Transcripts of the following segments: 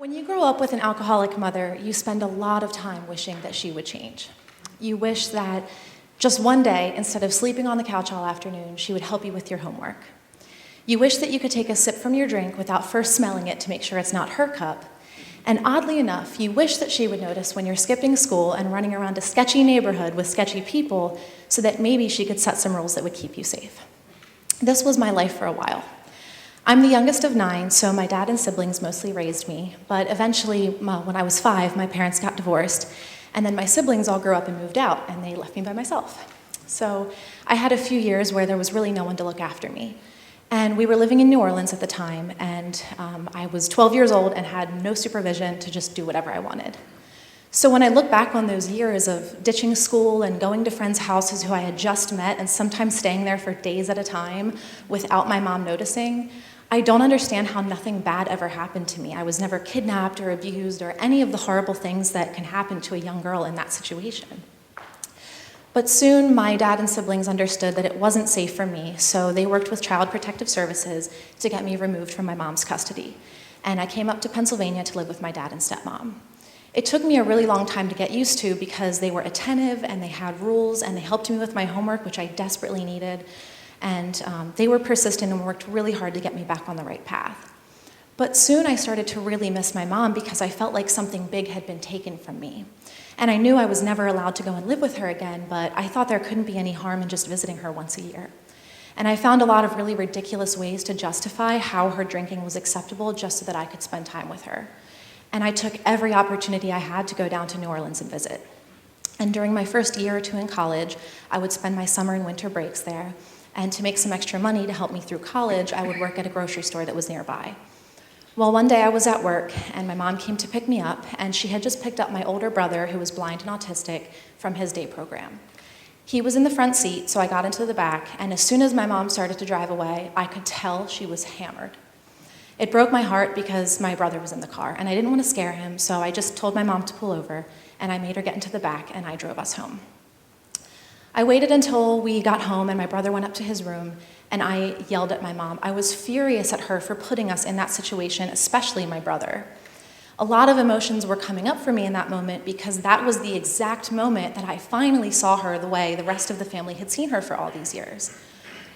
When you grow up with an alcoholic mother, you spend a lot of time wishing that she would change. You wish that just one day, instead of sleeping on the couch all afternoon, she would help you with your homework. You wish that you could take a sip from your drink without first smelling it to make sure it's not her cup. And oddly enough, you wish that she would notice when you're skipping school and running around a sketchy neighborhood with sketchy people so that maybe she could set some rules that would keep you safe. This was my life for a while. I'm the youngest of 9, so my dad and siblings mostly raised me, but eventually, when I was 5, my parents got divorced, and then my siblings all grew up and moved out, and they left me by myself. So I had a few years where there was really no one to look after me. And we were living in New Orleans at the time, and I was 12 years old and had no supervision to just do whatever I wanted. So when I look back on those years of ditching school and going to friends' houses who I had just met and sometimes staying there for days at a time without my mom noticing, I don't understand how nothing bad ever happened to me. I was never kidnapped or abused or any of the horrible things that can happen to a young girl in that situation. But soon my dad and siblings understood that it wasn't safe for me, so they worked with Child Protective Services to get me removed from my mom's custody. And I came up to Pennsylvania to live with my dad and stepmom. It took me a really long time to get used to because they were attentive and they had rules and they helped me with my homework, which I desperately needed. And they were persistent and worked really hard to get me back on the right path. But soon I started to really miss my mom because I felt like something big had been taken from me. And I knew I was never allowed to go and live with her again, but I thought there couldn't be any harm in just visiting her once a year. And I found a lot of really ridiculous ways to justify how her drinking was acceptable just so that I could spend time with her. And I took every opportunity I had to go down to New Orleans and visit. And during my first year or two in college, I would spend my summer and winter breaks there. And to make some extra money to help me through college, I would work at a grocery store that was nearby. Well, one day I was at work, and my mom came to pick me up, and she had just picked up my older brother, who was blind and autistic, from his day program. He was in the front seat, so I got into the back, and as soon as my mom started to drive away, I could tell she was hammered. It broke my heart because my brother was in the car, and I didn't want to scare him, so I just told my mom to pull over, and I made her get into the back, and I drove us home. I waited until we got home and my brother went up to his room and I yelled at my mom. I was furious at her for putting us in that situation, especially my brother. A lot of emotions were coming up for me in that moment because that was the exact moment that I finally saw her the way the rest of the family had seen her for all these years.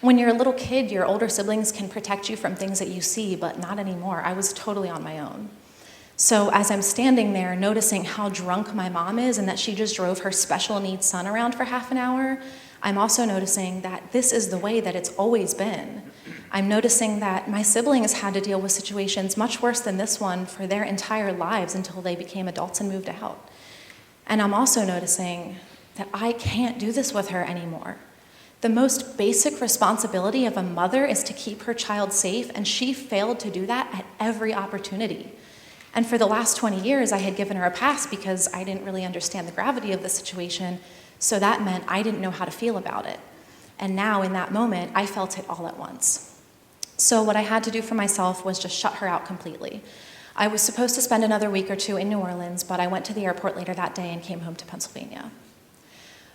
When you're a little kid, your older siblings can protect you from things that you see, but not anymore. I was totally on my own. So as I'm standing there noticing how drunk my mom is and that she just drove her special needs son around for half an hour, I'm also noticing that this is the way that it's always been. I'm noticing that my siblings had to deal with situations much worse than this one for their entire lives until they became adults and moved out. And I'm also noticing that I can't do this with her anymore. The most basic responsibility of a mother is to keep her child safe, and she failed to do that at every opportunity. And for the last 20 years, I had given her a pass because I didn't really understand the gravity of the situation, so that meant I didn't know how to feel about it. And now, in that moment, I felt it all at once. So what I had to do for myself was just shut her out completely. I was supposed to spend another week or two in New Orleans, but I went to the airport later that day and came home to Pennsylvania.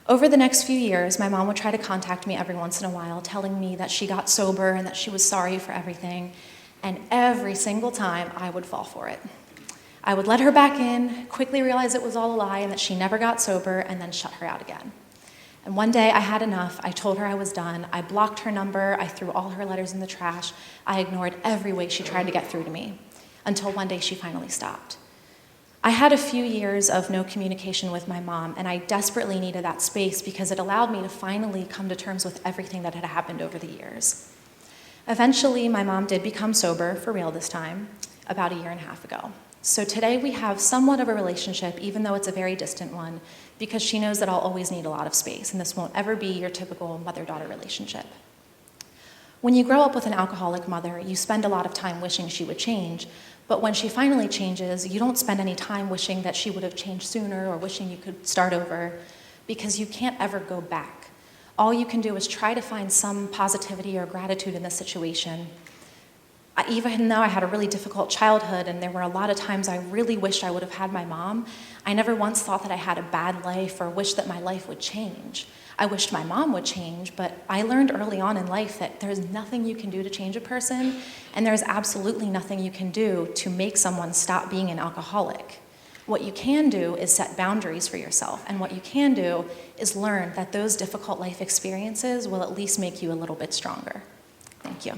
Over the next few years, my mom would try to contact me every once in a while, telling me that she got sober and that she was sorry for everything, and every single time I would fall for it. I would let her back in, quickly realize it was all a lie and that she never got sober, and then shut her out again. And one day I had enough. I told her I was done. I blocked her number. I threw all her letters in the trash. I ignored every way she tried to get through to me, until one day she finally stopped. I had a few years of no communication with my mom, and I desperately needed that space because it allowed me to finally come to terms with everything that had happened over the years. Eventually, my mom did become sober, for real this time, about a year and a half ago. So today we have somewhat of a relationship, even though it's a very distant one, because she knows that I'll always need a lot of space, and this won't ever be your typical mother-daughter relationship. When you grow up with an alcoholic mother, you spend a lot of time wishing she would change, but when she finally changes, you don't spend any time wishing that she would have changed sooner or wishing you could start over, because you can't ever go back. All you can do is try to find some positivity or gratitude in the situation. Even though I had a really difficult childhood and there were a lot of times I really wished I would have had my mom, I never once thought that I had a bad life or wished that my life would change. I wished my mom would change, but I learned early on in life that there's nothing you can do to change a person, and there's absolutely nothing you can do to make someone stop being an alcoholic. What you can do is set boundaries for yourself, and what you can do is learn that those difficult life experiences will at least make you a little bit stronger. Thank you.